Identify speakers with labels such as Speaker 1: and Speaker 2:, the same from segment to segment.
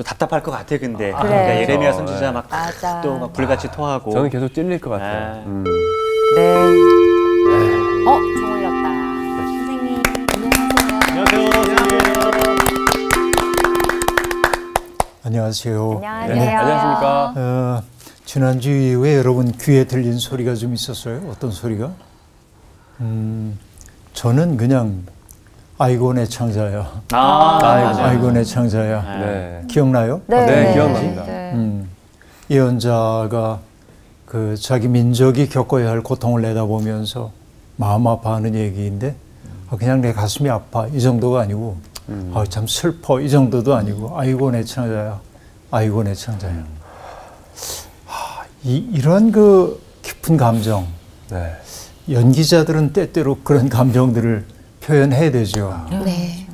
Speaker 1: 좀 답답할 것 같아. 근데
Speaker 2: 그래.
Speaker 1: 그러니까 예레미야 선지자
Speaker 2: 네.
Speaker 1: 막 또 막 불같이 토하고.
Speaker 3: 저는 계속 찔릴 것 같아요.
Speaker 2: 네. 종 올렸다. 선생님, 안녕하세요.
Speaker 4: 안녕하세요.
Speaker 2: 안녕하세요.
Speaker 3: 네, 안녕하십니까.
Speaker 4: 지난주 이후에 여러분 귀에 들린 소리가 좀 있었어요. 어떤 소리가? 저는 그냥 아이고 내 창자야. 아이고 내 창자야.
Speaker 3: 네.
Speaker 4: 기억나요?
Speaker 3: 네, 기억납니다.
Speaker 4: 예언자가 그 자기 민족이 겪어야 할 고통을 내다보면서 마음 아파하는 얘기인데 그냥 내 가슴이 아파 이 정도가 아니고 참 슬퍼 이 정도도 아니고 아이고 내 창자야. 아이고 내 창자야. 이런 그 깊은 감정,
Speaker 3: 네.
Speaker 4: 연기자들은 때때로 그런 감정들을 표현해야 되죠.
Speaker 5: 네.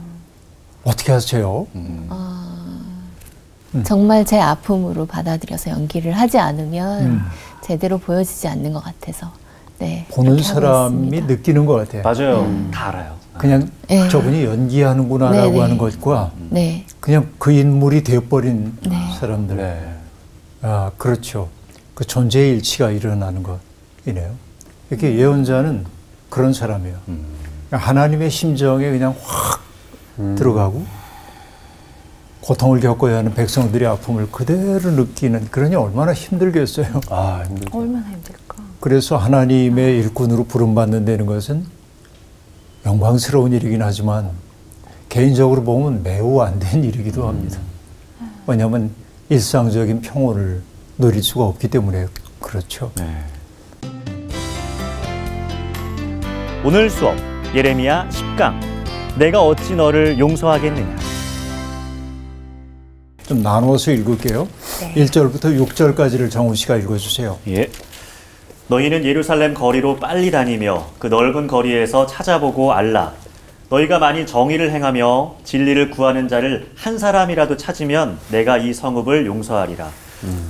Speaker 4: 어떻게 하세요?
Speaker 5: 정말 제 아픔으로 받아들여서 연기를 하지 않으면 제대로 보여지지 않는 것 같아서 네,
Speaker 4: 보는
Speaker 5: 그렇게 하고
Speaker 4: 사람이
Speaker 5: 있습니다.
Speaker 4: 느끼는 것 같아요.
Speaker 1: 맞아요. 다 알아요.
Speaker 4: 그냥
Speaker 5: 네.
Speaker 4: 저분이 연기하는구나라고
Speaker 5: 네네.
Speaker 4: 하는 것과
Speaker 5: 네.
Speaker 4: 그냥 그 인물이 되어버린
Speaker 5: 네.
Speaker 4: 사람들.
Speaker 3: 네.
Speaker 4: 그렇죠. 그 존재의 일치가 일어나는 것이네요. 이렇게 예언자는 그런 사람이에요. 하나님의 심정에 그냥 확 들어가고 고통을 겪어야 하는 백성들의 아픔을 그대로 느끼는, 그러니 얼마나 힘들겠어요.
Speaker 3: 힘들죠.
Speaker 2: 얼마나 힘들까.
Speaker 4: 그래서 하나님의 일꾼으로 부름받는다는 것은 영광스러운 일이긴 하지만 개인적으로 보면 매우 안 된 일이기도 합니다. 왜냐하면 일상적인 평온을 누릴 수가 없기 때문에 그렇죠.
Speaker 1: 네. 오늘 수업 예레미야 10강 내가 어찌 너를 용서하겠느냐.
Speaker 4: 좀 나눠서 읽을게요.
Speaker 2: 네.
Speaker 4: 1절부터 6절까지를 정우 씨가 읽어주세요.
Speaker 1: 예. 너희는 예루살렘 거리로 빨리 다니며 그 넓은 거리에서 찾아보고 알라. 너희가 만일 정의를 행하며 진리를 구하는 자를 한 사람이라도 찾으면 내가 이 성읍을 용서하리라.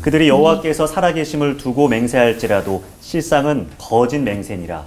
Speaker 1: 그들이 여호와께서 살아계심을 두고 맹세할지라도 실상은 거짓 맹세니라.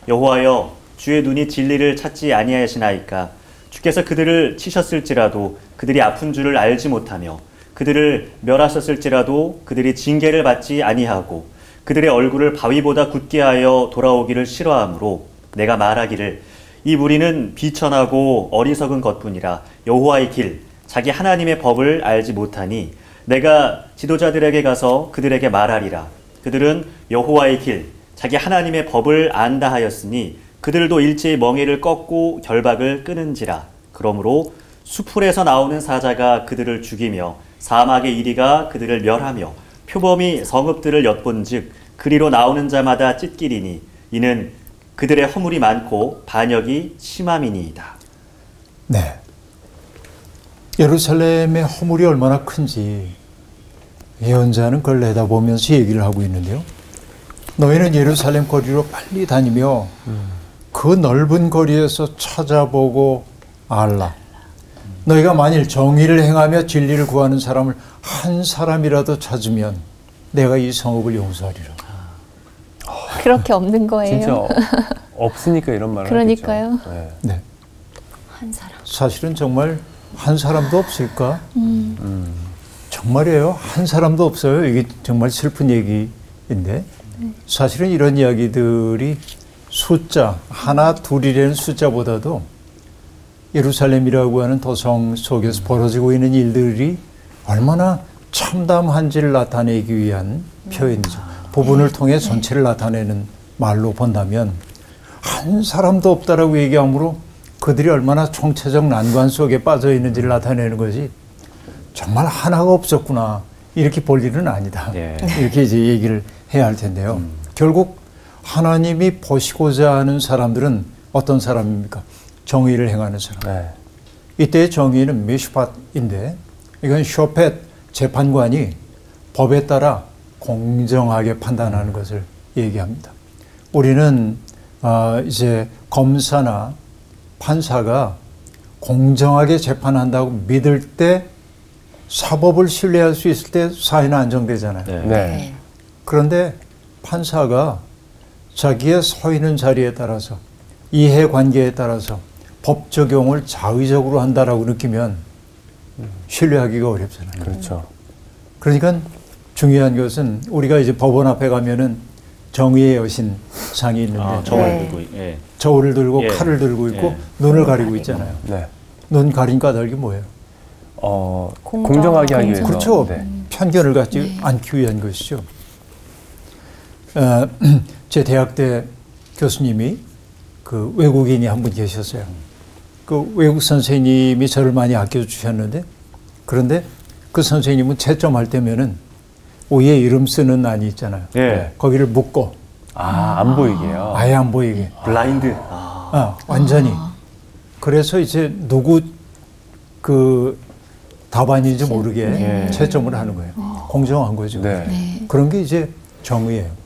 Speaker 1: 여호와여, 주의 눈이 진리를 찾지 아니하시나이까. 주께서 그들을 치셨을지라도 그들이 아픈 줄을 알지 못하며 그들을 멸하셨을지라도 그들이 징계를 받지 아니하고 그들의 얼굴을 바위보다 굳게 하여 돌아오기를 싫어하므로 내가 말하기를 이 무리는 비천하고 어리석은 것뿐이라. 여호와의 길 자기 하나님의 법을 알지 못하니 내가 지도자들에게 가서 그들에게 말하리라. 그들은 여호와의 길 자기 하나님의 법을 안다 하였으니 그들도 일제히 멍에를 꺾고 결박을 끊은지라. 그러므로 수풀에서 나오는 사자가 그들을 죽이며 사막의 이리가 그들을 멸하며 표범이 성읍들을 엿본즉 그리로 나오는 자마다 찢기리니 이는 그들의 허물이 많고 반역이 심함이니이다.
Speaker 4: 네. 예루살렘의 허물이 얼마나 큰지 예언자는 그걸 내다보면서 얘기를 하고 있는데요. 너희는 예루살렘 거리로 빨리 다니며 그 넓은 거리에서 찾아보고 알라. 너희가 만일 정의를 행하며 진리를 구하는 사람을 한 사람이라도 찾으면 내가 이 성읍을 용서하리라.
Speaker 5: 그렇게 없는 거예요.
Speaker 3: 진짜 없으니까 이런 말을
Speaker 5: 그러니까요.
Speaker 3: 하겠죠. 네.
Speaker 4: 네.
Speaker 2: 한 사람.
Speaker 4: 사실은 정말 한 사람도 없을까? 정말이에요. 한 사람도 없어요. 이게 정말 슬픈 얘기인데 사실은 이런 이야기들이 숫자, 하나, 둘이라는 숫자보다도 예루살렘이라고 하는 도성 속에서 벌어지고 있는 일들이 얼마나 참담한지를 나타내기 위한 표현이죠. 부분을 통해 전체를 나타내는 말로 본다면 한 사람도 없다라고 얘기하므로 그들이 얼마나 총체적 난관 속에 빠져 있는지를 나타내는 것이 정말 하나가 없었구나 이렇게 볼 일은 아니다.
Speaker 1: 예.
Speaker 4: 이렇게 이제 얘기를 해야 할 텐데요. 결국 하나님이 보시고자 하는 사람들은 어떤 사람입니까? 정의를 행하는 사람.
Speaker 3: 네.
Speaker 4: 이때의 정의는 미슈팟인데 이건 쇼펫 재판관이 법에 따라 공정하게 판단하는 것을 얘기합니다. 우리는 이제 검사나 판사가 공정하게 재판한다고 믿을 때 사법을 신뢰할 수 있을 때 사회는 안정되잖아요.
Speaker 1: 네.
Speaker 3: 네.
Speaker 4: 그런데 판사가 자기의 서 있는 자리에 따라서 이해관계에 따라서 법 적용을 자의적으로 한다라고 느끼면 신뢰하기가 어렵잖아요.
Speaker 3: 그렇죠.
Speaker 4: 그러니까 중요한 것은 우리가 이제 법원 앞에 가면은 정의의 여신 상이 있는데
Speaker 1: 저울
Speaker 2: 네.
Speaker 1: 들고, 예.
Speaker 4: 저울을 들고
Speaker 1: 예.
Speaker 4: 칼을 들고 있고
Speaker 1: 예.
Speaker 4: 눈을 가리고 있잖아요.
Speaker 3: 네.
Speaker 4: 눈 가린 까닭이 뭐예요?
Speaker 3: 공정하게 하기 위해서.
Speaker 4: 그렇죠.
Speaker 3: 네.
Speaker 4: 편견을 갖지 않기 위한 것이죠. 제 대학 때 교수님이 그 외국인이 한 분 계셨어요. 그 외국 선생님이 저를 많이 아껴주셨는데 그런데 그 선생님은 채점할 때면은 위에 이름 쓰는 안이 있잖아요.
Speaker 1: 예.
Speaker 4: 거기를 묶고
Speaker 3: 안 보이게요.
Speaker 4: 아예 안 보이게.
Speaker 1: 블라인드.
Speaker 4: 완전히. 그래서 이제 누구 그 답안인지 모르게 채점을 하는 거예요. 공정한 거죠.
Speaker 3: 네.
Speaker 4: 그런 게 이제 정의예요.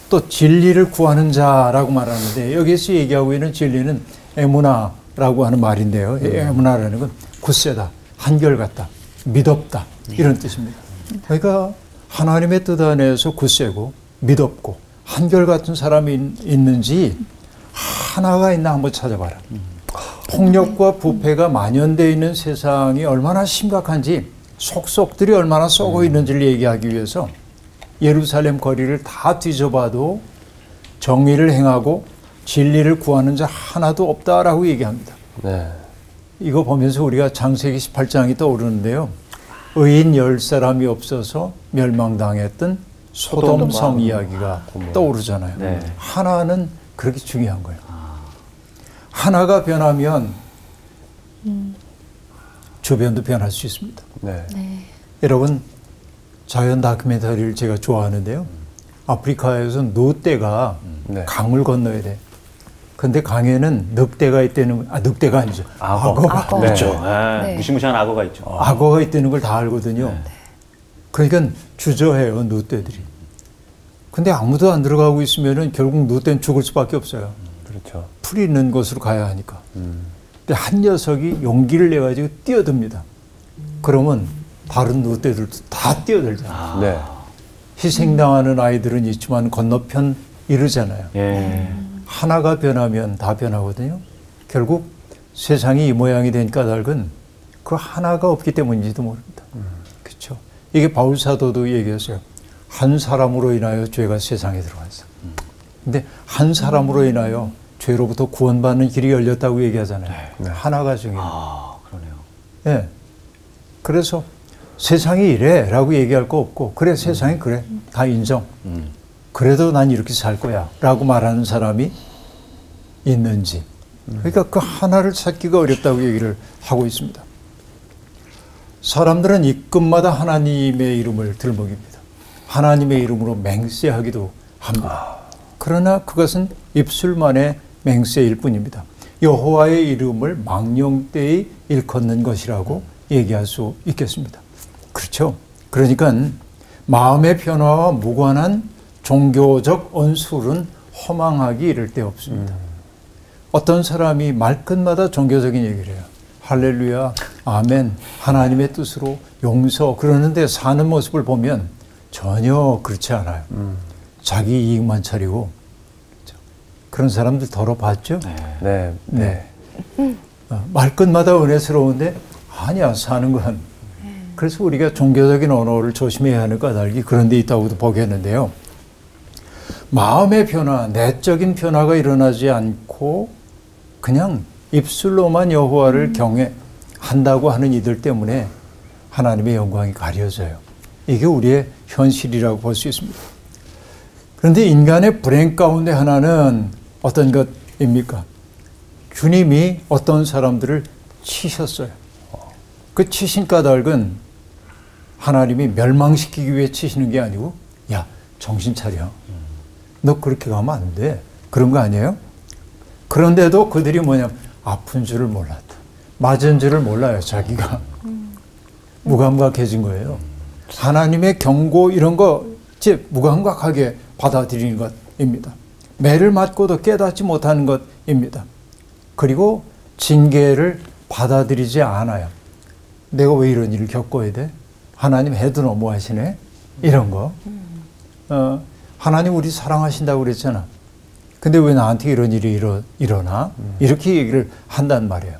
Speaker 4: 또 진리를 구하는 자라고 말하는데 여기서 얘기하고 있는 진리는 에무나라고 하는 말인데요. 에무나라는 건 굳세다, 한결같다, 믿었다 이런 뜻입니다. 그러니까 하나님의 뜻 안에서 굳세고 믿었고 한결같은 사람이 있는지 하나가 있나 한번 찾아봐라. 폭력과 부패가 만연되어 있는 세상이 얼마나 심각한지 속속들이 얼마나 썩어 있는지를 얘기하기 위해서 예루살렘 거리를 다 뒤져봐도 정의를 행하고 진리를 구하는 자 하나도 없다라고 얘기합니다.
Speaker 3: 네.
Speaker 4: 이거 보면서 우리가 창세기 18장이 떠오르는데요. 의인 10사람이 없어서 멸망당했던 소돔성 이야기가 떠오르잖아요.
Speaker 1: 네.
Speaker 4: 하나는 그렇게 중요한 거예요. 하나가 변하면 주변도 변할 수 있습니다.
Speaker 3: 네.
Speaker 4: 여러분 자연 다큐멘터리를 제가 좋아하는데요. 아프리카에서 노떼가
Speaker 3: 네.
Speaker 4: 강을 건너야 돼. 근데 강에는 늑대가 있다는 늑대가 아니죠. 악어가.
Speaker 2: 악어.
Speaker 3: 네.
Speaker 1: 그렇죠.
Speaker 2: 네.
Speaker 1: 무시무시한 악어가 있죠.
Speaker 4: 악어가 있다는 걸 다 알거든요. 그러니까 주저해요, 노떼들이. 근데 아무도 안 들어가고 있으면은 결국 노떼는 죽을 수밖에 없어요.
Speaker 3: 그렇죠.
Speaker 4: 풀이 있는 곳으로 가야 하니까. 근데 한 녀석이 용기를 내가지고 뛰어듭니다. 그러면 다른 노떼들도 다 뛰어들잖아요.
Speaker 3: 네.
Speaker 4: 희생당하는 아이들은 있지만 건너편 이르잖아요.
Speaker 1: 예.
Speaker 4: 하나가 변하면 다 변하거든요. 결국 세상이 이 모양이 된 까닭은 그 하나가 없기 때문인지도 모릅니다. 그렇죠. 이게 바울 사도도 얘기했어요. 한 사람으로 인하여 죄가 세상에 들어왔어. 근데 한 사람으로 인하여 죄로부터 구원받는 길이 열렸다고 얘기하잖아요.
Speaker 3: 네.
Speaker 4: 하나가 중요해요.
Speaker 1: 그러네요.
Speaker 4: 예. 그래서 세상이 이래라고 얘기할 거 없고 그래 세상이 그래 다 인정. 그래도 난 이렇게 살 거야 라고 말하는 사람이 있는지. 그러니까 그 하나를 찾기가 어렵다고 얘기를 하고 있습니다. 사람들은 입금마다 하나님의 이름을 들먹입니다. 하나님의 이름으로 맹세하기도 합니다. 그러나 그것은 입술만의 맹세일 뿐입니다. 여호와의 이름을 망령되이 일컫는 것이라고 얘기할 수 있겠습니다. 그렇죠. 그러니까 마음의 변화와 무관한 종교적 언술은 허망하기 이를 데 없습니다. 어떤 사람이 말끝마다 종교적인 얘기를 해요. 할렐루야, 아멘, 하나님의 뜻으로 용서 그러는데 사는 모습을 보면 전혀 그렇지 않아요. 자기 이익만 차리고 그런 사람들 더러봤죠?
Speaker 3: 네.
Speaker 4: 네. 말끝마다 은혜스러운데 아니야 사는 건. 그래서 우리가 종교적인 언어를 조심해야 하는 까닭이 그런 데 있다고도 보겠는데요. 마음의 변화, 내적인 변화가 일어나지 않고 그냥 입술로만 여호와를 경외한다고 하는 이들 때문에 하나님의 영광이 가려져요. 이게 우리의 현실이라고 볼 수 있습니다. 그런데 인간의 불행 가운데 하나는 어떤 것입니까? 주님이 어떤 사람들을 치셨어요. 그 치신 까닭은 하나님이 멸망시키기 위해 치시는 게 아니고 야 정신 차려. 너 그렇게 가면 안 돼. 그런 거 아니에요? 그런데도 그들이 뭐냐면 아픈 줄을 몰랐다. 맞은 줄을 몰라요. 자기가. 무감각해진 거예요. 하나님의 경고 이런 거 이제 무감각하게 받아들이는 것입니다. 매를 맞고도 깨닫지 못하는 것입니다. 그리고 징계를 받아들이지 않아요. 내가 왜 이런 일을 겪어야 돼? 하나님 해도 너무하시네. 이런 거. 하나님 우리 사랑하신다고 그랬잖아. 근데 왜 나한테 이런 일이 일어나? 이렇게 얘기를 한단 말이에요.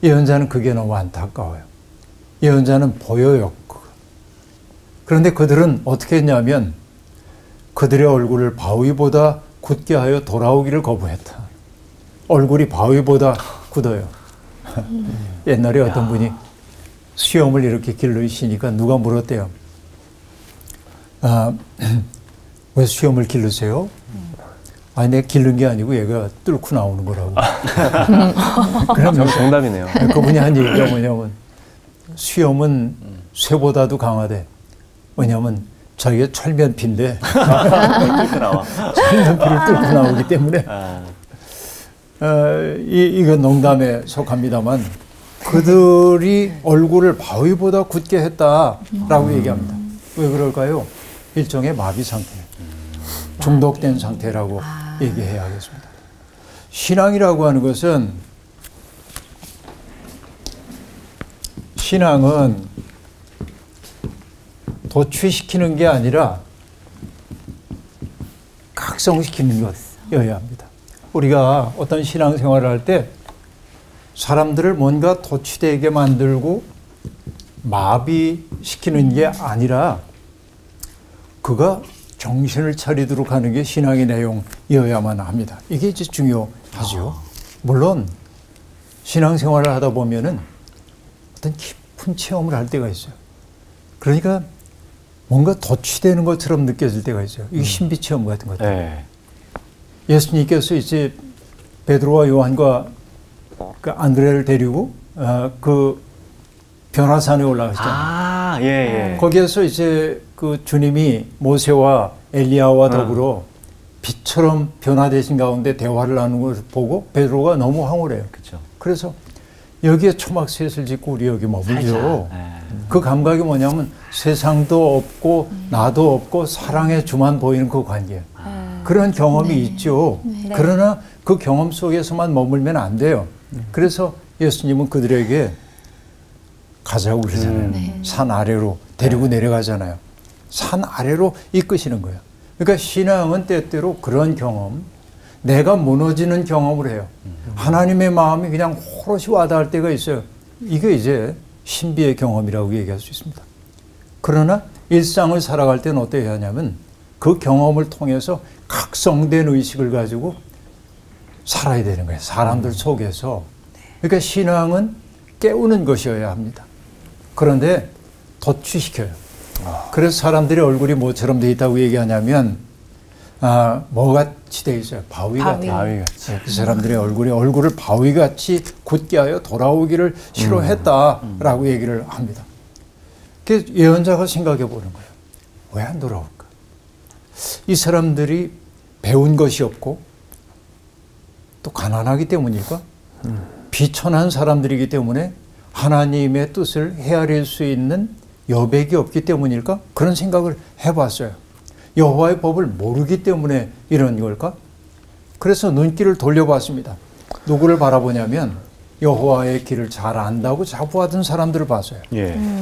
Speaker 4: 예언자는 그게 너무 안타까워요. 예언자는 보여요. 그런데 그들은 어떻게 했냐면 그들의 얼굴을 바위보다 굳게 하여 돌아오기를 거부했다. 얼굴이 바위보다 굳어요. 옛날에 어떤 분이 수염을 이렇게 기르시니까 누가 물었대요. 왜 수염을 기르세요? 아니, 내가 기른 게 아니고 얘가 뚫고 나오는 거라고.
Speaker 3: 그럼 정답이네요.
Speaker 4: 그분이 한 얘기가 뭐냐면 수염은 쇠보다도 강하대. 왜냐면 저희가 철면피인데
Speaker 1: 뚫고 나와.
Speaker 4: 철면피를 뚫고 나오기 때문에 이건 농담에 속합니다만 그들이 얼굴을 바위보다 굳게 했다라고 얘기합니다. 왜 그럴까요? 일종의 마비 상태, 중독된 상태라고 얘기해야겠습니다. 신앙이라고 하는 것은 신앙은 도취시키는 게 아니라 각성시키는 것이어야 합니다. 우리가 어떤 신앙생활을 할 때 사람들을 뭔가 도취되게 만들고 마비시키는 게 아니라 그가 정신을 차리도록 하는 게 신앙의 내용이어야만 합니다. 이게 이제 중요하죠. 물론 신앙생활을 하다 보면은 어떤 깊은 체험을 할 때가 있어요. 그러니까 뭔가 도취되는 것처럼 느껴질 때가 있어요. 이게 신비 체험 같은 것 같아요.
Speaker 1: 네.
Speaker 4: 예수님께서 이제 베드로와 요한과 그 안드레를 데리고 그 변화산에 올라가셨잖아요.
Speaker 1: 예.
Speaker 4: 거기에서 이제 그 주님이 모세와 엘리야와 더불어 빛처럼 변화되신 가운데 대화를 나누는 것을 보고 베드로가 너무 황홀해요.
Speaker 1: 그렇죠.
Speaker 4: 그래서 여기에 초막셋을 짓고 우리 여기 머물죠. 그 감각이 뭐냐면 세상도 없고 나도 없고 사랑의 주만 보이는 그 관계. 그런 경험이 있죠. 그러나 그 경험 속에서만 머물면 안 돼요. 그래서 예수님은 그들에게 가자고 그러잖아요. 산 아래로 데리고 내려가잖아요. 산 아래로 이끄시는 거예요. 그러니까 신앙은 때때로 그런 경험, 내가 무너지는 경험을 해요. 하나님의 마음이 그냥 호롯이 와닿을 때가 있어요. 이게 이제 신비의 경험이라고 얘기할 수 있습니다. 그러나 일상을 살아갈 때는 어떻게 하냐면 그 경험을 통해서 각성된 의식을 가지고 살아야 되는 거예요. 사람들 속에서. 그러니까 신앙은 깨우는 것이어야 합니다. 그런데 도취시켜요. 그래서 사람들의 얼굴이 뭐처럼 돼 있다고 얘기하냐면 뭐같이 돼 있어요? 바위같이. 그 사람들의 얼굴을 바위같이 굳게 하여 돌아오기를 싫어했다라고 얘기를 합니다. 그래서 예언자가 생각해 보는 거예요. 왜 안 돌아올까? 이 사람들이 배운 것이 없고 또 가난하기 때문일까? 비천한 사람들이기 때문에 하나님의 뜻을 헤아릴 수 있는 여백이 없기 때문일까? 그런 생각을 해봤어요. 여호와의 법을 모르기 때문에 이런 걸까? 그래서 눈길을 돌려봤습니다. 누구를 바라보냐면 여호와의 길을 잘 안다고 자부하던 사람들을 봤어요.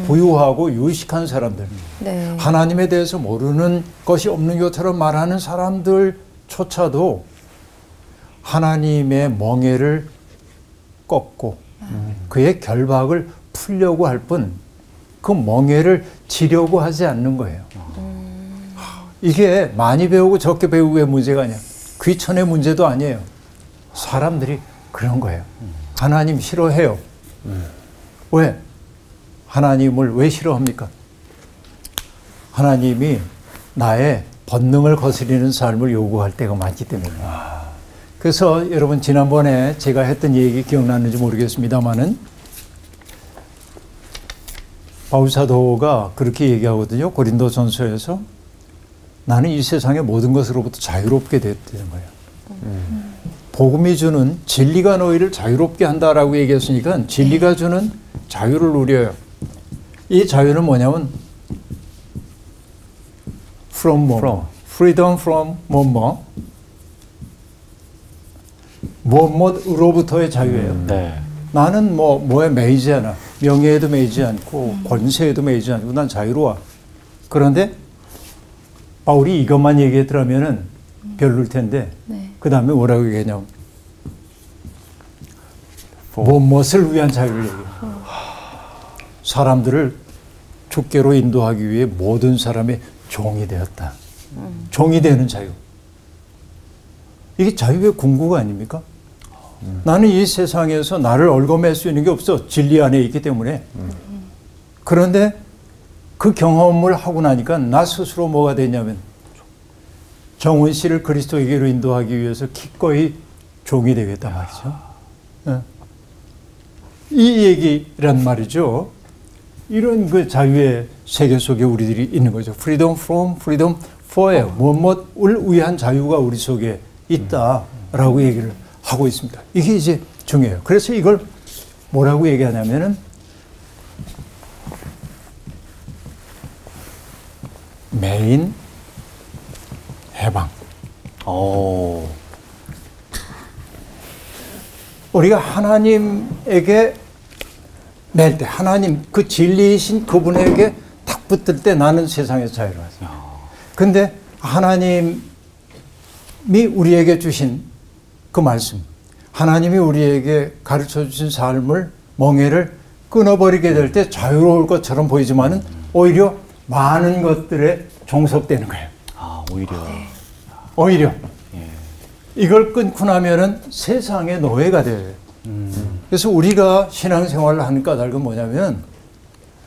Speaker 4: 부유하고 유식한 사람들.
Speaker 2: 네.
Speaker 4: 하나님에 대해서 모르는 것이 없는 것처럼 말하는 사람들조차도 하나님의 멍에를 꺾고 그의 결박을 풀려고 할 뿐 그 멍에를 지려고 하지 않는 거예요. 이게 많이 배우고 적게 배우고의 문제가 아니야. 귀천의 문제도 아니에요. 사람들이 그런 거예요. 하나님 싫어해요. 왜? 하나님을 왜 싫어합니까? 하나님이 나의 본능을 거스리는 삶을 요구할 때가 많기 때문입니다. 그래서 여러분 지난번에 제가 했던 얘기 기억나는지 모르겠습니다만은 바울 사도가 그렇게 얘기하거든요. 고린도전서에서 나는 이 세상의 모든 것으로부터 자유롭게 됐다는 거예요. 복음이 주는 진리가 너희를 자유롭게 한다라고 얘기했으니까 진리가 주는 자유를 누려요. 이 자유는 뭐냐면 from 뭐, freedom from 뭐 무엇으로부터의 자유예요. 나는 뭐에 매이지 않아. 명예에도 매이지 않고 권세에도 매이지 않고 난 자유로워. 그런데 바울이 이것만 얘기했더라면은 별로일 텐데 그 다음에 뭐라고 얘기했냐면 무엇을 위한 자유를 얘기해요. 사람들을 주께로 인도하기 위해 모든 사람의 종이 되었다. 종이 되는 자유. 이게 자유의 궁극 아닙니까? 나는 이 세상에서 나를 얽어맬 수 있는 게 없어. 진리 안에 있기 때문에. 그런데 그 경험을 하고 나니까 나 스스로 뭐가 되냐면 정훈 씨를 그리스도에게로 인도하기 위해서 기꺼이 종이 되겠다 말이죠. 이 얘기란 말이죠. 이런 그 자유의 세계 속에 우리들이 있는 거죠. Freedom from, freedom for. 무엇을 위한 자유가 우리 속에 있다라고 얘기를 하고 있습니다. 이게 이제 중요해요. 그래서 이걸 뭐라고 얘기하냐면은 메인 해방. 우리가 하나님에게 낼 때, 하나님 그 진리이신 그분에게 딱 붙을 때 나는 세상에서 자유로웠어요. 근데 하나님이 우리에게 주신 그 말씀, 하나님이 우리에게 가르쳐 주신 삶을, 멍에를 끊어버리게 될 때 자유로울 것처럼 보이지만은 오히려 많은 것들에 종속되는 거예요.
Speaker 1: 오히려.
Speaker 4: 오히려. 이걸 끊고 나면은 세상의 노예가 돼요. 그래서 우리가 신앙생활을 하는 까닭은 뭐냐면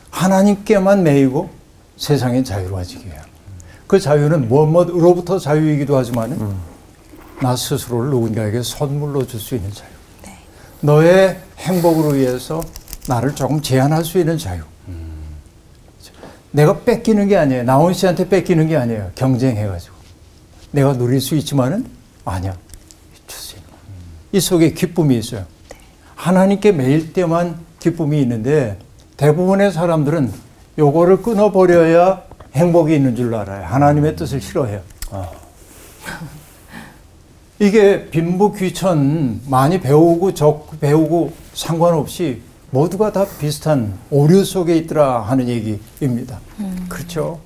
Speaker 4: 하나님께만 매이고 세상에 자유로워지게 해요. 그 자유는 무엇으로부터 자유이기도 하지만은 나 스스로를 누군가에게 선물로 줄 수 있는 자유. 너의 행복으로 위해서 나를 조금 제한할 수 있는 자유. 내가 뺏기는 게 아니에요. 나온 씨한테 뺏기는 게 아니에요. 경쟁해가지고. 내가 누릴 수 있지만은 아니야. 주세요. 이 속에 기쁨이 있어요. 하나님께 매일 때만 기쁨이 있는데 대부분의 사람들은 요거를 끊어버려야 행복이 있는 줄 알아요. 하나님의 뜻을 싫어해요. 이게 빈부귀천 많이 배우고 적 배우고 상관없이 모두가 다 비슷한 오류 속에 있더라 하는 얘기입니다. 그렇죠?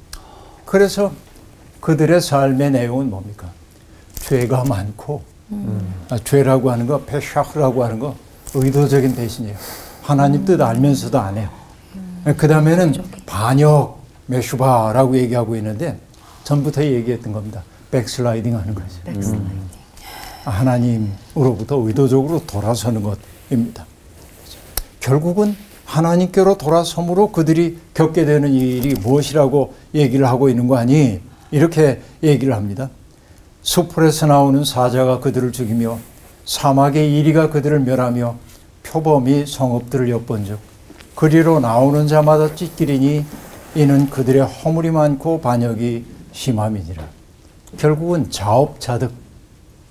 Speaker 4: 그래서 그들의 삶의 내용은 뭡니까? 죄가 많고 죄라고 하는 거, 페샤흐라고 하는 거 의도적인 대신이에요. 하나님 뜻 알면서도 안 해요. 그 다음에는 반역, 메슈바라고 얘기하고 있는데 전부터 얘기했던 겁니다. 백슬라이딩 하는 거죠. 하나님으로부터 의도적으로 돌아서는 것입니다. 결국은 하나님께로 돌아섬으로 그들이 겪게 되는 일이 무엇이라고 얘기를 하고 있는 거 아니? 이렇게 얘기를 합니다. 수풀에서 나오는 사자가 그들을 죽이며 사막의 이리가 그들을 멸하며 표범이 성읍들을 엿본즉 그리로 나오는 자마다 찢기리니 이는 그들의 허물이 많고 반역이 심함이니라. 결국은 자업자득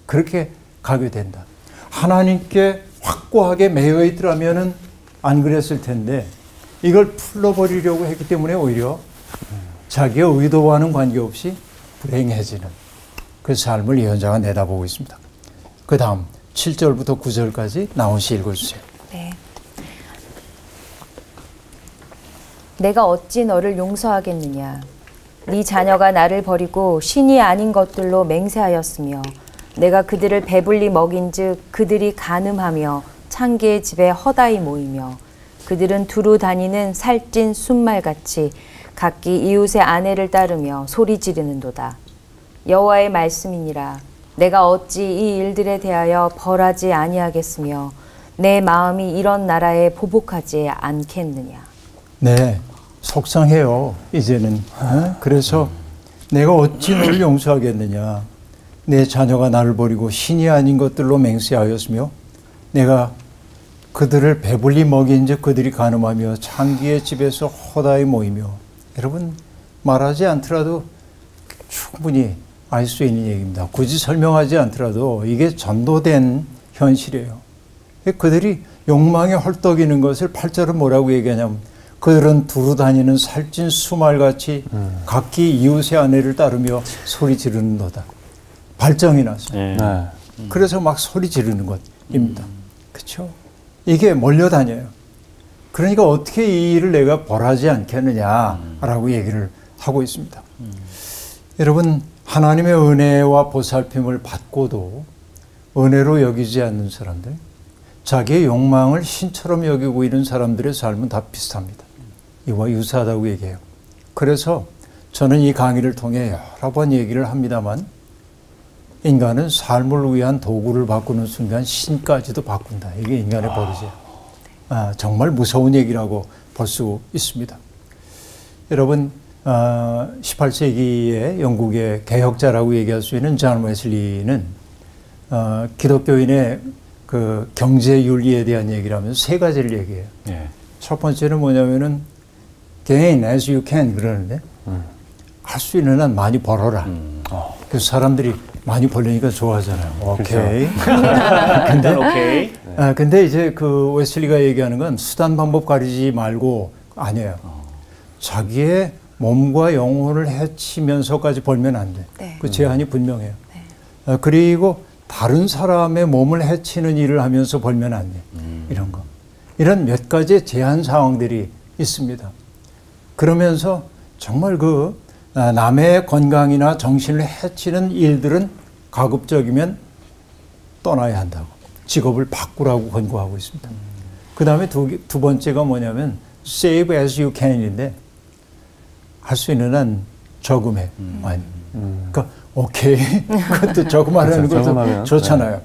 Speaker 4: 그렇게 가게 된다. 하나님께 확고하게 매여 있더라면은 안 그랬을 텐데 이걸 풀어버리려고 했기 때문에 오히려 자기의 의도와는 관계없이 불행해지는 그 삶을 예언자가 내다보고 있습니다. 그 다음 7절부터 9절까지 나온 시 읽어주세요.
Speaker 2: 네. 내가 어찌 너를 용서하겠느냐. 네 자녀가 나를 버리고 신이 아닌 것들로 맹세하였으며 내가 그들을 배불리 먹인즉 그들이 간음하며 창기의 집에 허다히 모이며 그들은 두루 다니는 살찐 순말같이 각기 이웃의 아내를 따르며 소리 지르는도다. 여호와의 말씀이니라. 내가 어찌 이 일들에 대하여 벌하지 아니하겠으며 내 마음이 이런 나라에 보복하지 않겠느냐.
Speaker 4: 네, 속상해요. 이제는. 그래서 내가 어찌 너를 용서하겠느냐. 내 자녀가 나를 버리고 신이 아닌 것들로 맹세하였으며 내가 그들을 배불리 먹인즉 그들이 간음하며 창기의 집에서 허다히 모이며. 여러분 말하지 않더라도 충분히 알 수 있는 얘기입니다. 굳이 설명하지 않더라도 이게 전도된 현실이에요. 그들이 욕망에 헐떡이는 것을 8절은 뭐라고 얘기하냐면 그들은 두루 다니는 살찐 수말같이 각기 이웃의 아내를 따르며 소리 지르는도다. 발정이 났어요.
Speaker 3: 네.
Speaker 4: 그래서 막 소리 지르는 것입니다. 그렇죠? 이게 몰려다녀요. 그러니까 어떻게 이 일을 내가 벌하지 않겠느냐라고 얘기를 하고 있습니다. 여러분 하나님의 은혜와 보살핌을 받고도 은혜로 여기지 않는 사람들, 자기의 욕망을 신처럼 여기고 있는 사람들의 삶은 다 비슷합니다. 이와 유사하다고 얘기해요. 그래서 저는 이 강의를 통해 여러 번 얘기를 합니다만 인간은 삶을 위한 도구를 바꾸는 순간 신까지도 바꾼다. 이게 인간의 버릇이에요. 정말 무서운 얘기라고 볼 수 있습니다. 여러분 18세기의 영국의 개혁자라고 얘기할 수 있는 존 웨슬리는 기독교인의 그 경제 윤리에 대한 얘기를 하면서 세 가지를 얘기해요.
Speaker 3: 예.
Speaker 4: 첫 번째는 뭐냐면은 gain as you can 그러는데 할 수 있는 한 많이 벌어라. 그래서 사람들이 많이 벌려니까 좋아하잖아요. 오케이.
Speaker 1: 근데 오케이.
Speaker 4: 근데 이제 그 웨슬리가 얘기하는 건 수단 방법 가리지 말고 아니에요. 자기의 몸과 영혼을 해치면서까지 벌면 안 돼.
Speaker 2: 네.
Speaker 4: 그 제한이 분명해요. 그리고 다른 사람의 몸을 해치는 일을 하면서 벌면 안 돼. 이런 거. 이런 몇 가지 제한 사항들이 있습니다. 그러면서 정말 그 남의 건강이나 정신을 해치는 일들은 가급적이면 떠나야 한다고. 직업을 바꾸라고 권고하고 있습니다. 그 다음에 두 번째가 뭐냐면 save as you can인데 할 수 있는 한 저금해. 많이. 그러니까 오케이. 그것도 저금하라는
Speaker 3: 그렇죠.
Speaker 4: 것도 좋잖아요.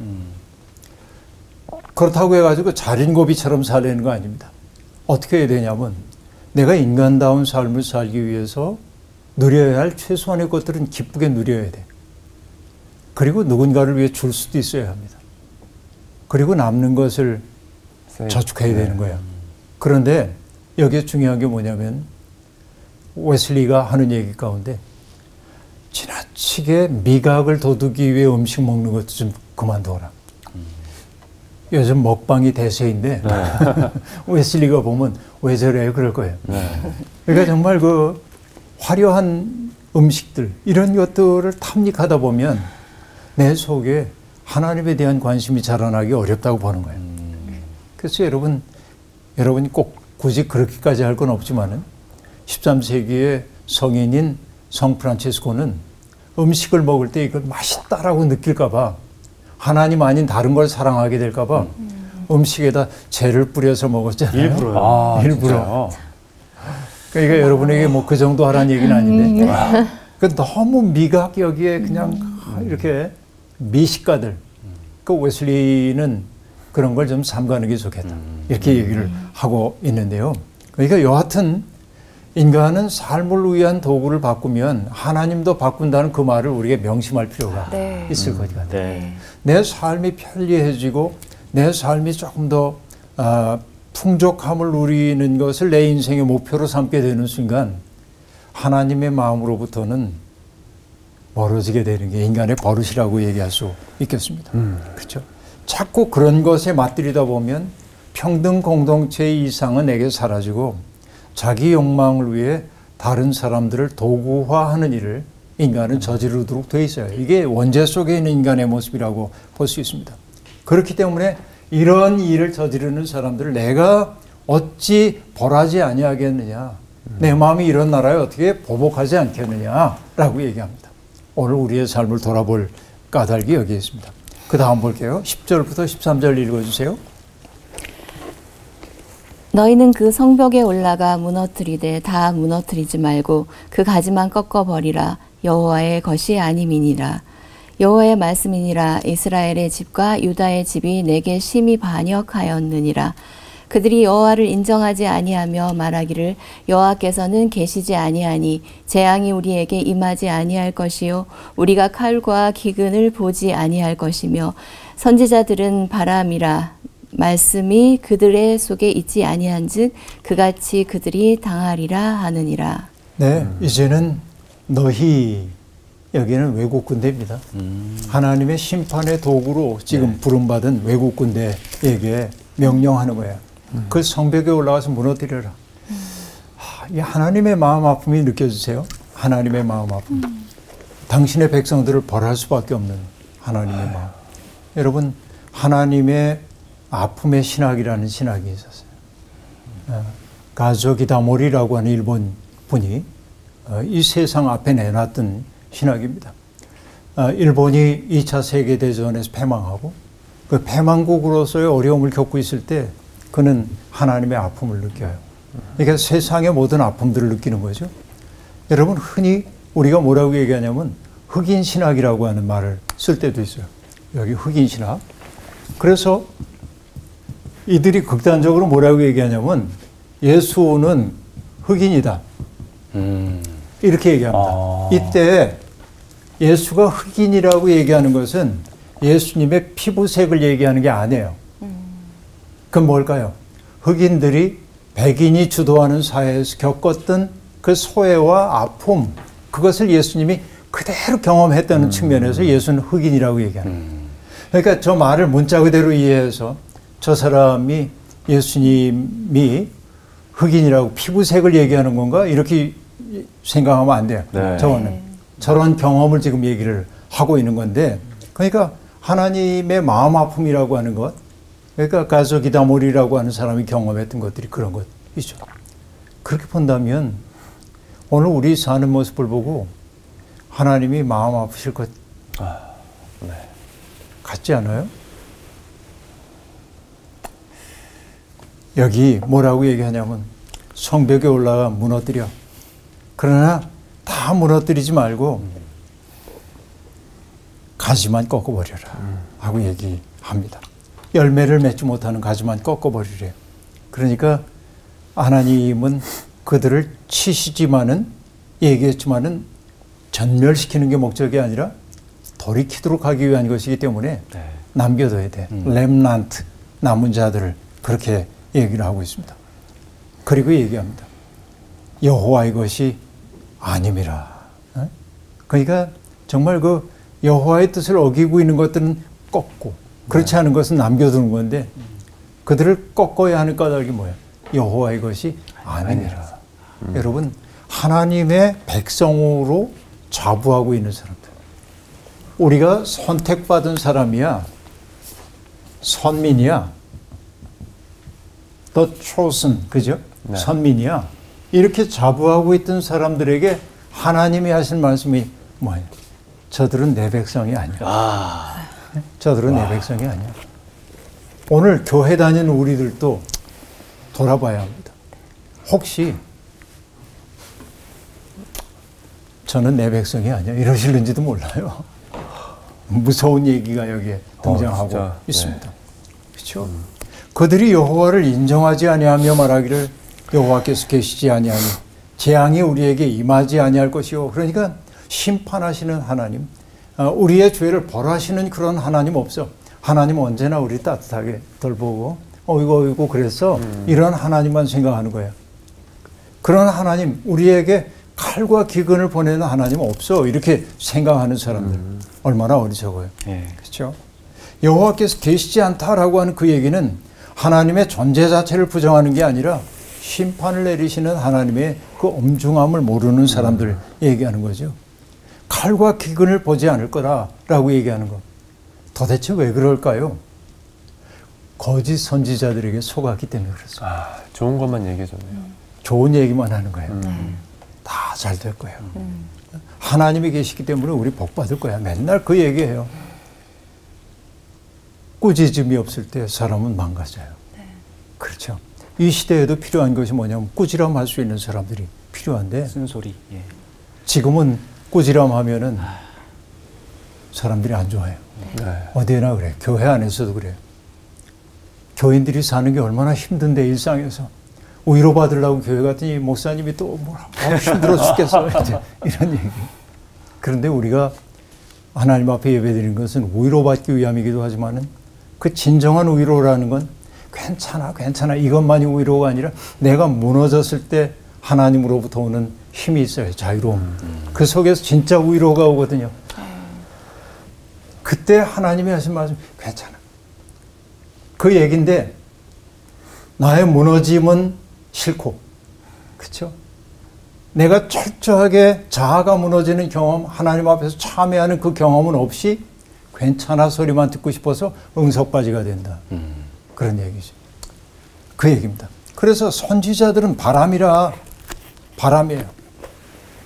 Speaker 4: 그렇다고 해가지고 자린고비처럼 살려는 거 아닙니다. 어떻게 해야 되냐면 내가 인간다운 삶을 살기 위해서 누려야 할 최소한의 것들은 기쁘게 누려야 돼. 그리고 누군가를 위해 줄 수도 있어야 합니다. 그리고 남는 것을 저축해야 되는 거예요. 그런데 여기에 중요한 게 뭐냐면 웨슬리가 하는 얘기 가운데 지나치게 미각을 돋우기 위해 음식 먹는 것도 좀 그만둬라. 요즘 먹방이 대세인데 웨슬리가 보면 왜 저래요? 그럴 거예요. 그러니까 정말 그 화려한 음식들 이런 것들을 탐닉하다 보면 내 속에 하나님에 대한 관심이 자라나기 어렵다고 보는 거예요. 그래서 여러분이 꼭 굳이 그렇게까지 할 건 없지만은 13세기의 성인인 성 프란치스코는 음식을 먹을 때 이걸 맛있다라고 느낄까 봐 하나님 아닌 다른 걸 사랑하게 될까 봐 음식에다 재를 뿌려서 먹었잖아요.
Speaker 3: 일부러요.
Speaker 4: 일부러. 그러니까 여러분에게 뭐 그 정도 하라는 얘기는 아닌데 그 너무 미각 여기에 그냥 이렇게 미식가들 그 웨슬리는 그런 걸 좀 삼가는 게 좋겠다 이렇게 얘기를 하고 있는데요. 그러니까 여하튼 인간은 삶을 위한 도구를 바꾸면 하나님도 바꾼다는 그 말을 우리가 명심할 필요가 있을 것 같아요.
Speaker 1: 네.
Speaker 4: 내 삶이 편리해지고 내 삶이 조금 더 풍족함을 누리는 것을 내 인생의 목표로 삼게 되는 순간 하나님의 마음으로부터는 멀어지게 되는 게 인간의 버릇이라고 얘기할 수 있겠습니다. 그렇죠? 자꾸 그런 것에 맞들이다 보면 평등 공동체의 이상은 내게 사라지고 자기 욕망을 위해 다른 사람들을 도구화하는 일을 인간은 저지르도록 돼 있어요. 이게 원죄 속에 있는 인간의 모습이라고 볼 수 있습니다. 그렇기 때문에 이런 일을 저지르는 사람들을 내가 어찌 벌하지 아니하겠느냐. 내 마음이 이런 나라에 어떻게 보복하지 않겠느냐라고 얘기합니다. 오늘 우리의 삶을 돌아볼 까닭이 여기에 있습니다. 그 다음 볼게요. 10절부터 13절 읽어주세요.
Speaker 5: 너희는 그 성벽에 올라가 무너뜨리되 다 무너뜨리지 말고 그 가지만 꺾어버리라. 여호와의 것이 아님이니라. 여호와의 말씀이니라. 이스라엘의 집과 유다의 집이 내게 심히 반역하였느니라. 그들이 여호와를 인정하지 아니하며 말하기를 여호와께서는 계시지 아니하니 재앙이 우리에게 임하지 아니할 것이요 우리가 칼과 기근을 보지 아니할 것이며 선지자들은 바람이라 말씀이 그들의 속에 있지 아니한즉 그같이 그들이 당하리라 하느니라.
Speaker 4: 네, 이제는 너희 여기는 외국 군대입니다. 하나님의 심판의 도구로 지금 부름받은 외국 군대에게 명령하는 거예요. 그 성벽에 올라가서 무너뜨려라. 이 하나님의 마음 아픔이 느껴지세요? 하나님의 마음 아픔. 당신의 백성들을 벌할 수밖에 없는 하나님의 마음. 여러분, 하나님의 아픔의 신학이라는 신학이 있었어요. 가조기다모리라고 하는 일본 분이 이 세상 앞에 내놨던 신학입니다. 일본이 2차 세계대전에서 패망하고 그 패망국으로서의 어려움을 겪고 있을 때 그는 하나님의 아픔을 느껴요. 그러니까 세상의 모든 아픔들을 느끼는 거죠. 여러분 흔히 우리가 뭐라고 얘기하냐면 흑인 신학이라고 하는 말을 쓸 때도 있어요. 여기 흑인 신학. 그래서 이들이 극단적으로 뭐라고 얘기하냐면 예수는 흑인이다. 이렇게 얘기합니다. 이때 예수가 흑인이라고 얘기하는 것은 예수님의 피부색을 얘기하는 게 아니에요. 그럼 뭘까요? 흑인들이 백인이 주도하는 사회에서 겪었던 그 소외와 아픔, 그것을 예수님이 그대로 경험했다는 측면에서 예수는 흑인이라고 얘기하는 거예요. 그러니까 저 말을 문자 그대로 이해해서 저 사람이 예수님이 흑인이라고 피부색을 얘기하는 건가? 이렇게 생각하면 안 돼요.
Speaker 3: 네.
Speaker 4: 저런 경험을 지금 얘기를 하고 있는 건데, 그러니까 하나님의 마음 아픔이라고 하는 것, 그러니까 가소기다몰이라고 하는 사람이 경험했던 것들이 그런 것이죠. 그렇게 본다면 오늘 우리 사는 모습을 보고 하나님이 마음 아프실 것 같지 않아요? 여기 뭐라고 얘기하냐면 성벽에 올라가 무너뜨려. 그러나 다 무너뜨리지 말고 가지만 꺾어버려라 하고 얘기합니다. 열매를 맺지 못하는 가지만 꺾어버리래요. 그러니까 하나님은 그들을 치시지만은 얘기했지만은 전멸시키는 게 목적이 아니라 돌이키도록 하기 위한 것이기 때문에 남겨둬야 돼. 렘난트, 남은 자들을 그렇게 얘기를 하고 있습니다. 그리고 얘기합니다. 여호와의 것이 아님이라. 그러니까 정말 그 여호와의 뜻을 어기고 있는 것들은 꺾고 그렇지 않은 것은 남겨두는 건데 그들을 꺾어야 하는 까닭이 뭐예요? 여호와의 것이 아니니라. 여러분 하나님의 백성으로 자부하고 있는 사람들. 우리가 선택받은 사람이야. 선민이야. The chosen, 그죠?
Speaker 3: 네.
Speaker 4: 선민이야. 이렇게 자부하고 있던 사람들에게 하나님이 하신 말씀이 뭐예요? 저들은 내 백성이 아니야. 저들은 내 백성이 아니야. 오늘 교회 다니는 우리들도 돌아봐야 합니다. 혹시 저는 내 백성이 아니야 이러실는지도 몰라요. 무서운 얘기가 여기에 등장하고 있습니다. 그렇죠? 그들이 여호와를 인정하지 아니하며 말하기를 여호와께서 계시지 아니하니 재앙이 우리에게 임하지 아니할 것이요. 그러니까 심판하시는 하나님, 우리의 죄를 벌하시는 그런 하나님 없어. 하나님 언제나 우리 따뜻하게 돌보고 어이구 그래서 이런 하나님만 생각하는 거예요. 그런 하나님, 우리에게 칼과 기근을 보내는 하나님 없어. 이렇게 생각하는 사람들 얼마나 어리석어요. 그렇죠? 여호와께서 계시지 않다라고 하는 그 얘기는 하나님의 존재 자체를 부정하는 게 아니라 심판을 내리시는 하나님의 그 엄중함을 모르는 사람들 얘기하는 거죠. 칼과 기근을 보지 않을 거라고 얘기하는 것. 도대체 왜 그럴까요? 거짓 선지자들에게 속았기 때문에 그렇습니다.
Speaker 3: 좋은 것만 얘기해줬네요.
Speaker 4: 좋은 얘기만 하는 거예요. 다 잘 될 거예요. 하나님이 계시기 때문에 우리 복 받을 거야. 맨날 그 얘기해요. 꾸짖음이 없을 때 사람은 망가져요. 그렇죠. 이 시대에도 필요한 것이 뭐냐면 꾸지람 할 수 있는 사람들이 필요한데
Speaker 1: 쓴소리.
Speaker 4: 지금은 꾸지람 하면은 사람들이 안 좋아해요. 어디나 그래. 교회 안에서도 그래요. 교인들이 사는 게 얼마나 힘든데 일상에서 위로받으려고 교회 갔더니 목사님이 또 뭐라고 힘들어 죽겠어. 이런 얘기. 그런데 우리가 하나님 앞에 예배드리는 것은 위로받기 위함이기도 하지만은 그 진정한 위로라는 건 괜찮아 이것만이 위로가 아니라 내가 무너졌을 때 하나님으로부터 오는 힘이 있어요. 자유로움. 그 속에서 진짜 위로가 오거든요. 그때 하나님이 하신 말씀 괜찮아. 그 얘기인데 나의 무너짐은 싫고 그렇죠? 내가 철저하게 자아가 무너지는 경험, 하나님 앞에서 참회하는 그 경험은 없이 괜찮아 소리만 듣고 싶어서 응석바지가 된다. 그런 얘기죠. 그 얘기입니다. 그래서 선지자들은 바람이에요.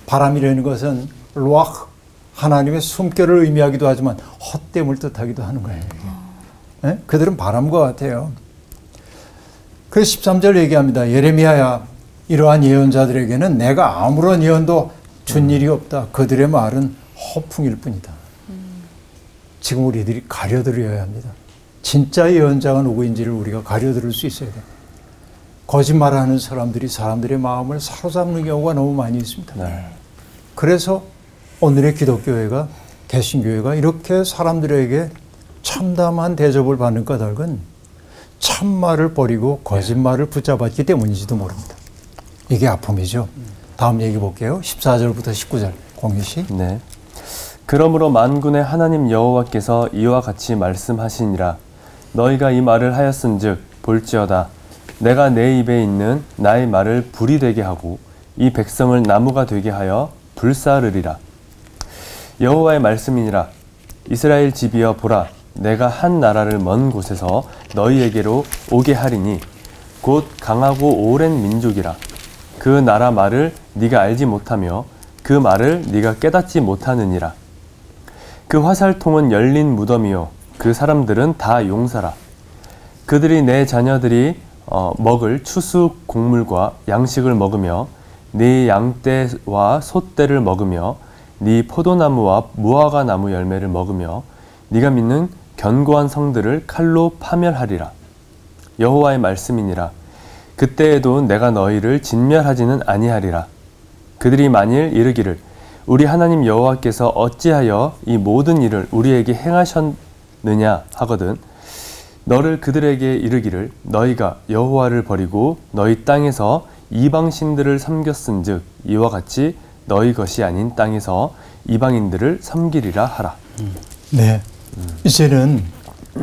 Speaker 4: 바람이라는 것은 루아흐, 하나님의 숨결을 의미하기도 하지만 헛됨을 뜻하기도 하는 거예요. 네? 그들은 바람과 같아요. 그래서 13절 얘기합니다. 예레미야야, 이러한 예언자들에게는 내가 아무런 예언도 준 일이 없다. 그들의 말은 허풍일 뿐이다. 지금 우리들이 가려들여야 합니다. 진짜 예언자가 누구인지를 우리가 가려들을 수 있어야 돼요. 거짓말하는 사람들이 사람들의 마음을 사로잡는 경우가 너무 많이 있습니다.
Speaker 3: 네.
Speaker 4: 그래서 오늘의 기독교회가, 개신교회가 이렇게 사람들에게 참담한 대접을 받는 까닭은 참말을 버리고 거짓말을 붙잡았기 때문인지도 모릅니다. 이게 아픔이죠. 다음 얘기 볼게요. 14절부터 19절 공유씨.
Speaker 3: 네. 그러므로 만군의 하나님 여호와께서 이와 같이 말씀하시니라. 너희가 이 말을 하였은즉 볼지어다. 내가 내 입에 있는 나의 말을 불이 되게 하고 이 백성을 나무가 되게 하여 불사르리라. 여호와의 말씀이니라. 이스라엘 집이여 보라. 내가 한 나라를 먼 곳에서 너희에게로 오게 하리니 곧 강하고 오랜 민족이라. 그 나라 말을 네가 알지 못하며 그 말을 네가 깨닫지 못하느니라. 그 화살통은 열린 무덤이요 그 사람들은 다 용사라. 그들이 내 자녀들이 먹을 추수 곡물과 양식을 먹으며 네 양떼와 소떼를 먹으며 네 포도나무와 무화과 나무 열매를 먹으며 네가 믿는 견고한 성들을 칼로 파멸하리라. 여호와의 말씀이니라. 그때에도 내가 너희를 진멸하지는 아니하리라. 그들이 만일 이르기를 우리 하나님 여호와께서 어찌하여 이 모든 일을 우리에게 행하셨느냐 하거든 너를 그들에게 이르기를 너희가 여호와를 버리고 너희 땅에서 이방 신들을 섬겼은즉 이와 같이 너희 것이 아닌 땅에서 이방인들을 섬기리라 하라.
Speaker 4: 네. 이제는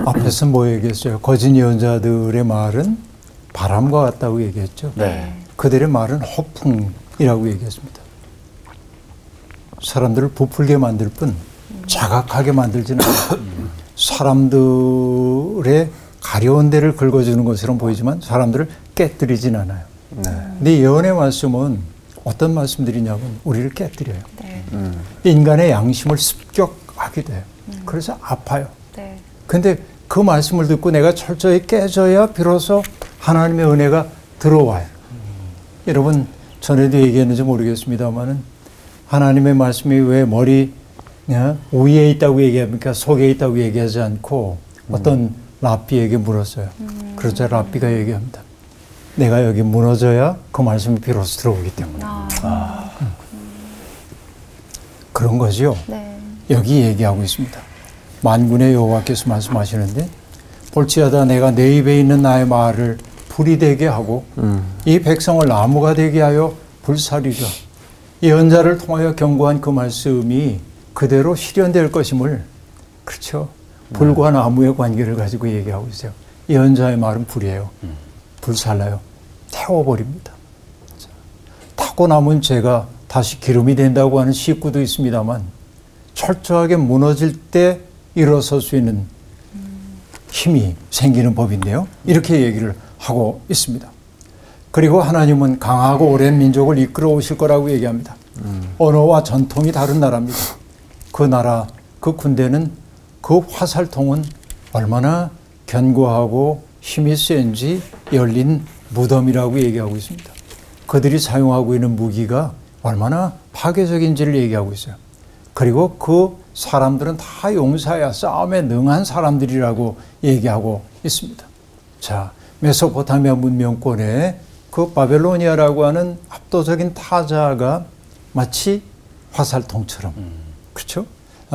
Speaker 4: 앞에서 뭐 얘기했어요? 거짓 예언자들의 말은 바람과 같다고 얘기했죠.
Speaker 1: 네.
Speaker 4: 그들의 말은 허풍이라고 얘기했습니다. 사람들을 부풀게 만들 뿐 자각하게 만들지는 않아요. 사람들의 가려운 데를 긁어주는 것처럼 보이지만 사람들을 깨뜨리진 않아요.
Speaker 3: 네.
Speaker 4: 근데 예언의 말씀은 어떤 말씀들이냐면 우리를 깨뜨려요.
Speaker 2: 네.
Speaker 4: 인간의 양심을 습격하게 돼요. 그래서 아파요.
Speaker 2: 네.
Speaker 4: 근데 그 말씀을 듣고 내가 철저히 깨져야 비로소 하나님의 은혜가 들어와요. 여러분 전에도 얘기했는지 모르겠습니다만은 하나님의 말씀이 왜 머리 위에 있다고 얘기합니까? 속에 있다고 얘기하지 않고 어떤 랍비에게 물었어요. 그러자 랍비가 얘기합니다. 내가 여기 무너져야 그 말씀이 비로소 들어오기 때문에. 그런 거죠.
Speaker 2: 네.
Speaker 4: 여기 얘기하고 있습니다. 만군의 여호와께서 말씀하시는데 볼지어다 내가 내 입에 있는 나의 말을 불이 되게 하고 이 백성을 나무가 되게 하여 불사리라. 예언자를 통하여 경고한 그 말씀이 그대로 실현될 것임을, 그렇죠? 불과 나무의 관계를 가지고 얘기하고 있어요. 예언자의 말은 불이에요. 불살라요. 태워버립니다. 타고 남은 죄가 다시 기름이 된다고 하는 식구도 있습니다만 철저하게 무너질 때 일어설 수 있는 힘이 생기는 법인데요. 이렇게 얘기를 하고 있습니다. 그리고 하나님은 강하고 오랜 민족을 이끌어 오실 거라고 얘기합니다. 언어와 전통이 다른 나라입니다. 그 나라, 그 군대는, 그 화살통은 얼마나 견고하고 힘이 센지 열린 무덤이라고 얘기하고 있습니다. 그들이 사용하고 있는 무기가 얼마나 파괴적인지를 얘기하고 있어요. 그리고 그 사람들은 다 용사야, 싸움에 능한 사람들이라고 얘기하고 있습니다. 자, 메소포타미아 문명권에 그 바벨로니아라고 하는 압도적인 타자가 마치 화살통처럼, 그렇죠?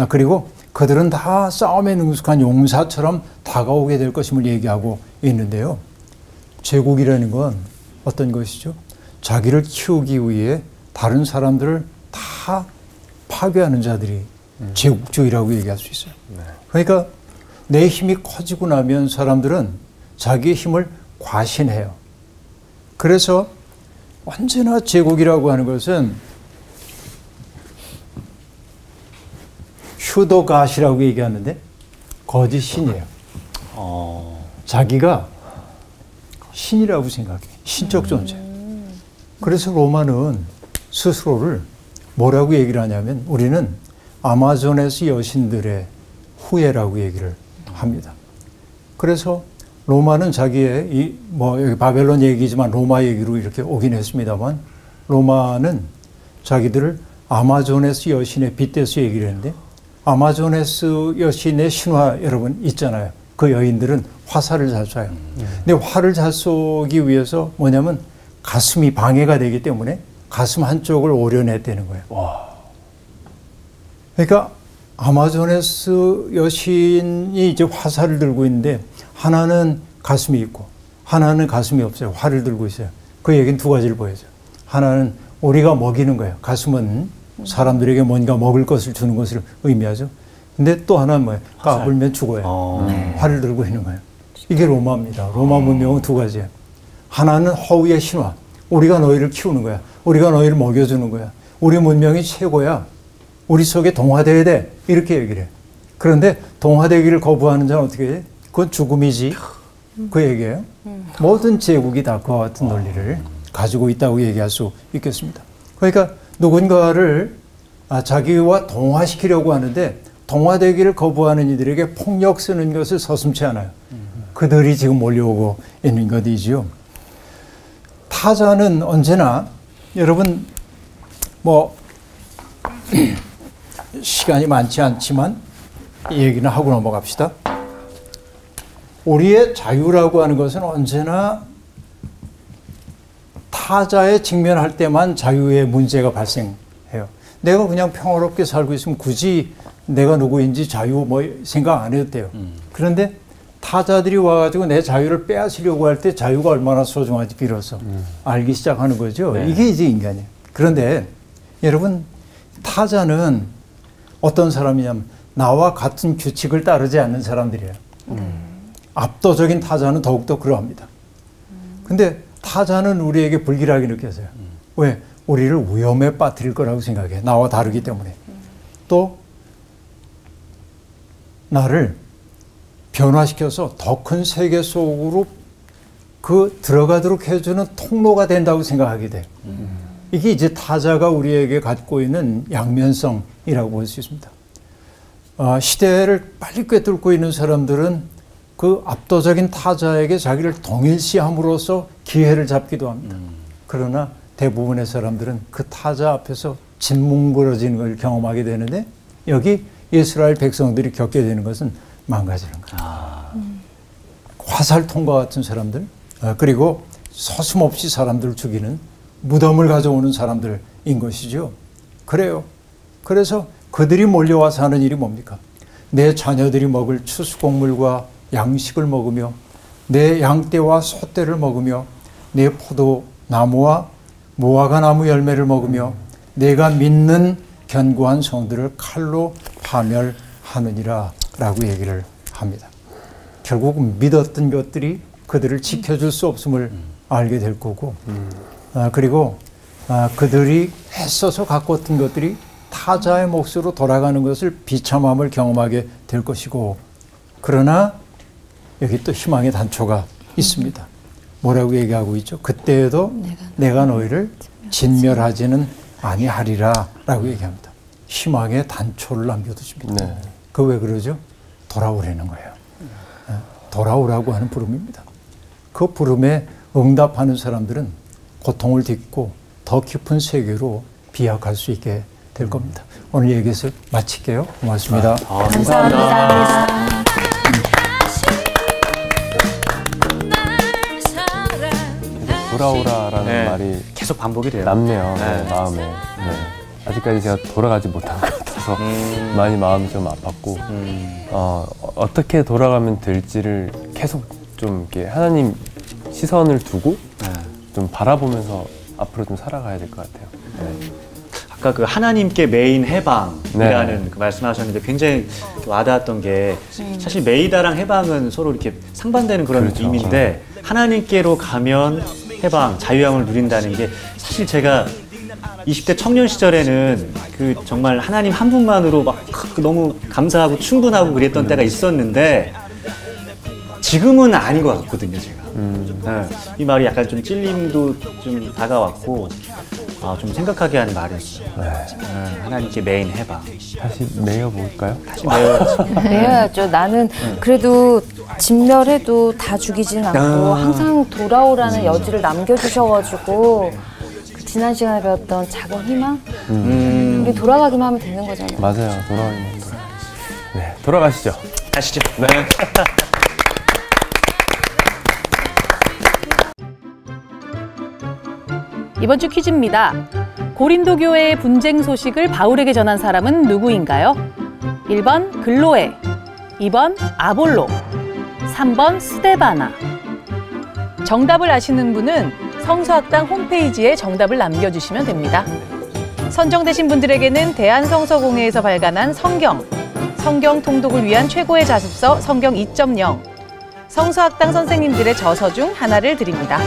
Speaker 4: 그리고 그들은 다 싸움에 능숙한 용사처럼 다가오게 될 것임을 얘기하고 있는데요. 제국이라는 건 어떤 것이죠? 자기를 키우기 위해 다른 사람들을 다 파괴하는 자들이 제국주의라고 얘기할 수 있어요. 그러니까 내 힘이 커지고 나면 사람들은 자기의 힘을 과신해요. 그래서 언제나 제국이라고 하는 것은 휴도가시라고 얘기하는데 거짓 신이에요. 자기가 신이라고 생각해. 신적 존재. 그래서 로마는 스스로를 뭐라고 얘기를 하냐면 우리는 아마존에서 여신들의 후예라고 얘기를 합니다. 그래서 로마는 자기의 여기 바벨론 얘기지만 로마 얘기로 이렇게 오긴 했습니다만 로마는 자기들을 아마조네스 여신에 빗대서 얘기를 했는데 아마조네스 여신의 신화 여러분 있잖아요. 그 여인들은 화살을 잘 쏴요. 근데 활을 잘 쏘기 위해서 뭐냐면 가슴이 방해가 되기 때문에 가슴 한쪽을 오려냈다는 거예요.
Speaker 3: 와.
Speaker 4: 그러니까 아마조네스 여신이 이제 화살을 들고 있는데 하나는 가슴이 있고 하나는 가슴이 없어요. 활을 들고 있어요. 그 얘기는 두 가지를 보여줘요. 하나는 우리가 먹이는 거예요. 가슴은 사람들에게 뭔가 먹을 것을 주는 것을 의미하죠. 근데 또 하나는 뭐예요? 까불면 죽어요. 활을 들고 있는 거예요. 이게 로마입니다. 로마 문명은 두 가지예요. 하나는 허우의 신화. 우리가 너희를 키우는 거야. 우리가 너희를 먹여주는 거야. 우리 문명이 최고야. 우리 속에 동화되어야 돼. 이렇게 얘기를 해요. 그런데 동화되기를 거부하는 자는 어떻게 해? 그건 죽음이지. 그 얘기예요. 모든 제국이 다 그와 같은 논리를 가지고 있다고 얘기할 수 있겠습니다. 그러니까 누군가를 자기와 동화시키려고 하는데 동화되기를 거부하는 이들에게 폭력 쓰는 것을 서슴지 않아요. 그들이 지금 몰려오고 있는 것이지요. 타자는 언제나 여러분 시간이 많지 않지만 이 얘기는 하고 넘어갑시다. 우리의 자유라고 하는 것은 언제나 타자에 직면할 때만 자유의 문제가 발생해요. 내가 그냥 평화롭게 살고 있으면 굳이 내가 누구인지 자유 생각 안 해도 돼요. 그런데 타자들이 와가지고 내 자유를 빼앗으려고 할 때 자유가 얼마나 소중한지 비로소 알기 시작하는 거죠. 네. 이게 이제 인간이에요. 그런데 여러분 타자는 어떤 사람이냐면 나와 같은 규칙을 따르지 않는 사람들이에요. 압도적인 타자는 더욱더 그러합니다. 근데 타자는 우리에게 불길하게 느껴져요. 왜? 우리를 위험에 빠뜨릴 거라고 생각해. 나와 다르기 때문에. 또 나를 변화시켜서 더 큰 세계 속으로 들어가도록 해주는 통로가 된다고 생각하게 돼요. 이게 이제 타자가 우리에게 갖고 있는 양면성이라고 볼 수 있습니다. 시대를 빨리 꿰뚫고 있는 사람들은 그 압도적인 타자에게 자기를 동일시함으로써 기회를 잡기도 합니다. 그러나 대부분의 사람들은 그 타자 앞에서 짓뭉그러지는 걸 경험하게 되는데 여기 이스라엘 백성들이 겪게 되는 것은 망가지는 거예요. 화살통과 같은 사람들, 그리고 서슴없이 사람들을 죽이는 무덤을 가져오는 사람들인 것이죠. 그래요. 그래서 그들이 몰려와서 하는 일이 뭡니까? 내 자녀들이 먹을 추수곡물과 양식을 먹으며 내 양떼와 소떼를 먹으며 내 포도나무와 무화과나무 열매를 먹으며 내가 믿는 견고한 성들을 칼로 파멸하느니라 라고 얘기를 합니다. 결국 믿었던 것들이 그들을 지켜줄 수 없음을 알게 될 거고 그리고 그들이 애써서 갖고 왔던 것들이 타자의 몫으로 돌아가는 것을 비참함을 경험하게 될 것이고 그러나 여기 또 희망의 단초가 있습니다. 뭐라고 얘기하고 있죠? 그때에도 내가 너희를 진멸하지는 아니하리라 라고 얘기합니다. 희망의 단초를 남겨두십니다.
Speaker 3: 네.
Speaker 4: 그 왜 그러죠? 돌아오라는 거예요. 돌아오라고 하는 부름입니다. 그 부름에 응답하는 사람들은 고통을 딛고 더 깊은 세계로 비약할 수 있게 될 겁니다. 오늘 얘기에서 마칠게요. 고맙습니다.
Speaker 2: 감사합니다.
Speaker 3: 돌아오라라는 말이
Speaker 1: 계속 반복이 돼요.
Speaker 3: 남네요. 네, 마음에. 네. 아직까지 제가 돌아가지 못한 것 같아서 많이 마음이 좀 아팠고 어떻게 돌아가면 될지를 계속 좀 이렇게 하나님 시선을 두고 좀 바라보면서 앞으로 좀 살아가야 될 것 같아요. 네.
Speaker 1: 아까 그 하나님께 메인 해방이라는 그 말씀하셨는데 굉장히 와닿았던 게 사실 메이다랑 해방은 서로 이렇게 상반되는 그런
Speaker 3: 그렇죠.
Speaker 1: 의미인데 하나님께로 가면 해방, 자유함을 누린다는 게 사실 제가 20대 청년 시절에는 그 정말 하나님 한 분만으로 막 너무 감사하고 충분하고 그랬던 때가 있었는데 지금은 아닌 것 같거든요, 제가. 네, 이 말이 약간 좀 찔림도 좀 다가왔고 좀 생각하게 하는 말이었어요. 하나님께 메인 해방.
Speaker 3: 다시 메어볼까요?
Speaker 1: 다시 메워야지.
Speaker 2: 그래야죠. 나는 그래도 진멸해도 다 죽이진 않고 항상 돌아오라는 여지를 남겨주셔가지고 그 지난 시간에 배웠던 작은 희망? 우리 돌아가기만 하면 되는 거잖아요.
Speaker 3: 맞아요. 돌아가기만. 네, 돌아가시죠.
Speaker 1: 가시죠.
Speaker 3: 네.
Speaker 6: 이번 주 퀴즈입니다. 고린도 교회의 분쟁 소식을 바울에게 전한 사람은 누구인가요? 1번 글로에, 2번 아볼로, 3번 스데바나. 정답을 아시는 분은 성서학당 홈페이지에 정답을 남겨주시면 됩니다. 선정되신 분들에게는 대한성서공회에서 발간한 성경 통독을 위한 최고의 자습서 성경 2.0, 성서학당 선생님들의 저서 중 하나를 드립니다.